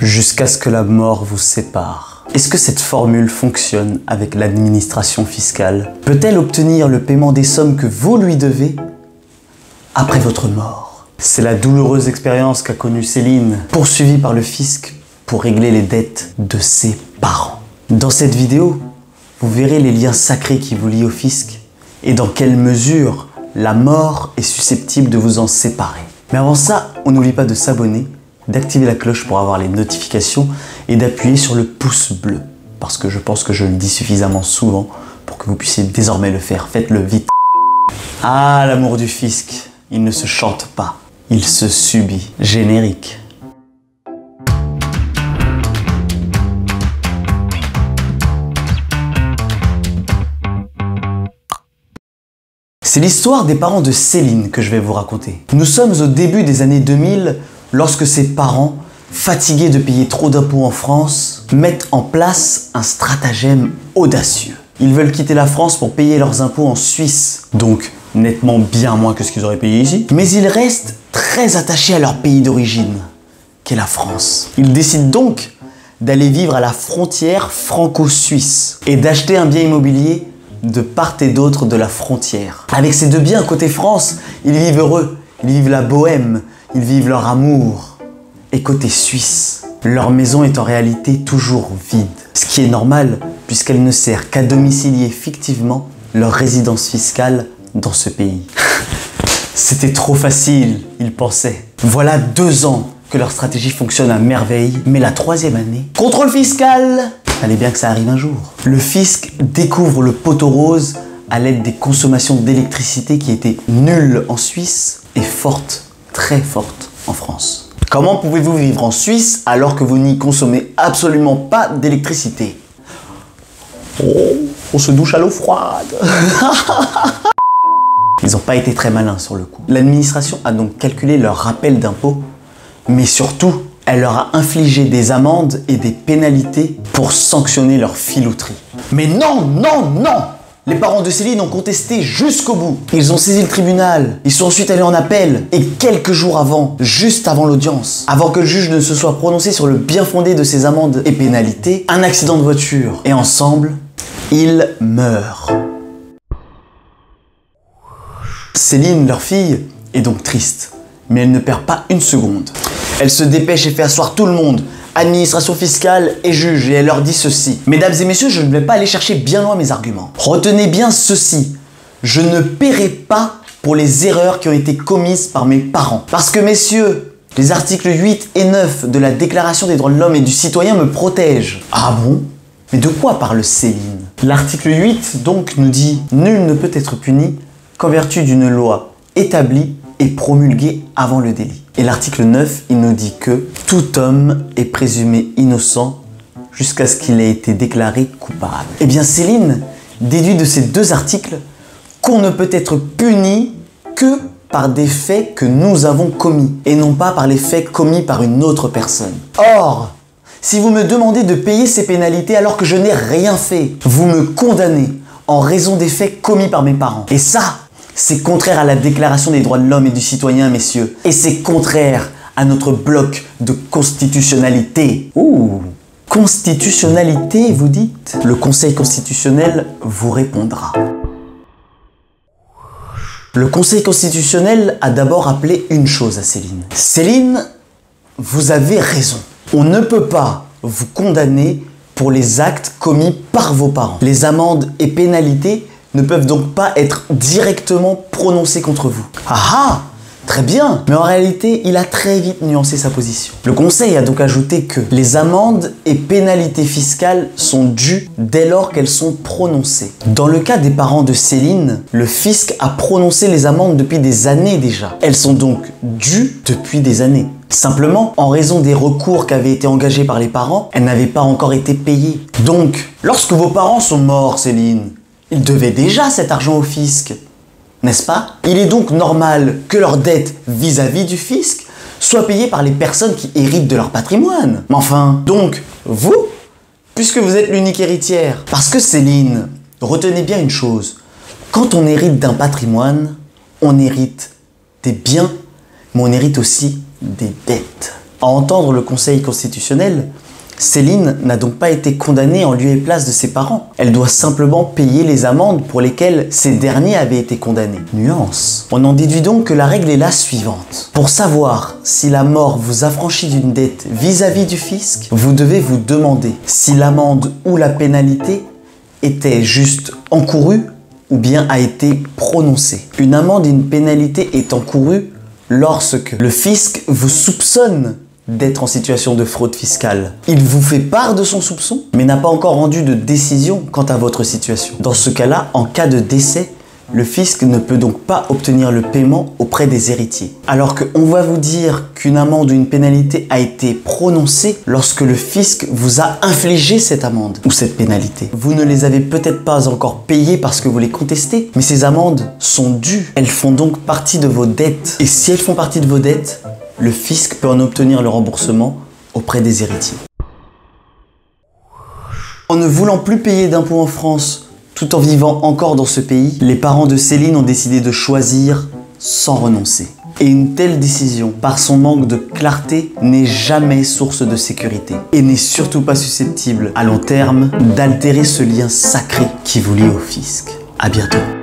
jusqu'à ce que la mort vous sépare. Est-ce que cette formule fonctionne avec l'administration fiscale? Peut-elle obtenir le paiement des sommes que vous lui devez après votre mort? C'est la douloureuse expérience qu'a connue Céline, poursuivie par le fisc pour régler les dettes de ses parents. Dans cette vidéo, vous verrez les liens sacrés qui vous lient au fisc et dans quelle mesure la mort est susceptible de vous en séparer. Mais avant ça, on n'oublie pas de s'abonner, d'activer la cloche pour avoir les notifications et d'appuyer sur le pouce bleu. Parce que je pense que je le dis suffisamment souvent pour que vous puissiez désormais le faire. Faites-le vite. Ah, l'amour du fisc, il ne se chante pas, il se subit. Générique. C'est l'histoire des parents de Céline que je vais vous raconter. Nous sommes au début des années 2000 lorsque ses parents, fatigués de payer trop d'impôts en France, mettent en place un stratagème audacieux. Ils veulent quitter la France pour payer leurs impôts en Suisse, donc nettement bien moins que ce qu'ils auraient payé ici. Mais ils restent très attachés à leur pays d'origine, qu'est la France. Ils décident donc d'aller vivre à la frontière franco-suisse et d'acheter un bien immobilier de part et d'autre de la frontière. Avec ces deux biens côté France, ils vivent heureux, ils vivent la bohème, ils vivent leur amour. Et côté Suisse, leur maison est en réalité toujours vide. Ce qui est normal puisqu'elle ne sert qu'à domicilier fictivement leur résidence fiscale dans ce pays. C'était trop facile, ils pensaient. Voilà 2 ans que leur stratégie fonctionne à merveille, mais la 3e année, contrôle fiscal! Fallait bien que ça arrive un jour. Le fisc découvre le poteau rose à l'aide des consommations d'électricité qui étaient nulles en Suisse et fortes, très fortes en France. Comment pouvez-vous vivre en Suisse alors que vous n'y consommez absolument pas d'électricité? Oh, on se douche à l'eau froide. Ils n'ont pas été très malins sur le coup. L'administration a donc calculé leur rappel d'impôt, mais surtout, elle leur a infligé des amendes et des pénalités pour sanctionner leur filouterie. Mais non, non, non! Les parents de Céline ont contesté jusqu'au bout. Ils ont saisi le tribunal, ils sont ensuite allés en appel. Et quelques jours avant, juste avant l'audience, avant que le juge ne se soit prononcé sur le bien fondé de ces amendes et pénalités, un accident de voiture. Et ensemble, ils meurent. Céline, leur fille, est donc triste. Mais elle ne perd pas une seconde. Elle se dépêche et fait asseoir tout le monde, administration fiscale et juge, et elle leur dit ceci. Mesdames et messieurs, je ne vais pas aller chercher bien loin mes arguments. Retenez bien ceci. Je ne paierai pas pour les erreurs qui ont été commises par mes parents. Parce que messieurs, les articles 8 et 9 de la Déclaration des droits de l'homme et du citoyen me protègent. Ah bon? Mais de quoi parle Céline? L'article 8 donc nous dit « Nul ne peut être puni qu'en vertu d'une loi établie et promulguée avant le délit ». Et l'article 9, il nous dit que tout homme est présumé innocent jusqu'à ce qu'il ait été déclaré coupable. Eh bien Céline déduit de ces 2 articles qu'on ne peut être puni que par des faits que nous avons commis et non pas par les faits commis par une autre personne. Or, si vous me demandez de payer ces pénalités alors que je n'ai rien fait, vous me condamnez en raison des faits commis par mes parents. Et ça, c'est contraire à la Déclaration des droits de l'homme et du citoyen, messieurs. Et c'est contraire à notre bloc de constitutionnalité. Ouh! Constitutionnalité, vous dites? Le Conseil constitutionnel vous répondra. Le Conseil constitutionnel a d'abord appelé une chose à Céline. Céline, vous avez raison. On ne peut pas vous condamner pour les actes commis par vos parents. Les amendes et pénalités ne peuvent donc pas être directement prononcés contre vous. Ah ah! Très bien! Mais en réalité, il a très vite nuancé sa position. Le Conseil a donc ajouté que les amendes et pénalités fiscales sont dues dès lors qu'elles sont prononcées. Dans le cas des parents de Céline, le fisc a prononcé les amendes depuis des années déjà. Elles sont donc dues depuis des années. Simplement, en raison des recours qui avaient été engagés par les parents, elles n'avaient pas encore été payées. Donc, lorsque vos parents sont morts, Céline, ils devaient déjà cet argent au fisc, n'est-ce pas? Il est donc normal que leur dette vis-à-vis du fisc soit payée par les personnes qui héritent de leur patrimoine. Mais enfin, donc, vous, puisque vous êtes l'unique héritière. Parce que Céline, retenez bien une chose, quand on hérite d'un patrimoine, on hérite des biens, mais on hérite aussi des dettes. À entendre le Conseil constitutionnel, Céline n'a donc pas été condamnée en lieu et place de ses parents. Elle doit simplement payer les amendes pour lesquelles ces derniers avaient été condamnés. Nuance. On en déduit donc que la règle est la suivante. Pour savoir si la mort vous affranchit d'une dette vis-à-vis du fisc, vous devez vous demander si l'amende ou la pénalité était juste encourue ou bien a été prononcée. Une amende et une pénalité est encourue lorsque le fisc vous soupçonne d'être en situation de fraude fiscale. Il vous fait part de son soupçon, mais n'a pas encore rendu de décision quant à votre situation. Dans ce cas-là, en cas de décès, le fisc ne peut donc pas obtenir le paiement auprès des héritiers. Alors qu'on va vous dire qu'une amende ou une pénalité a été prononcée lorsque le fisc vous a infligé cette amende ou cette pénalité. Vous ne les avez peut-être pas encore payées parce que vous les contestez, mais ces amendes sont dues. Elles font donc partie de vos dettes. Et si elles font partie de vos dettes, le fisc peut en obtenir le remboursement auprès des héritiers. En ne voulant plus payer d'impôts en France, tout en vivant encore dans ce pays, les parents de Céline ont décidé de choisir sans renoncer. Et une telle décision, par son manque de clarté, n'est jamais source de sécurité et n'est surtout pas susceptible, à long terme, d'altérer ce lien sacré qui vous lie au fisc. À bientôt.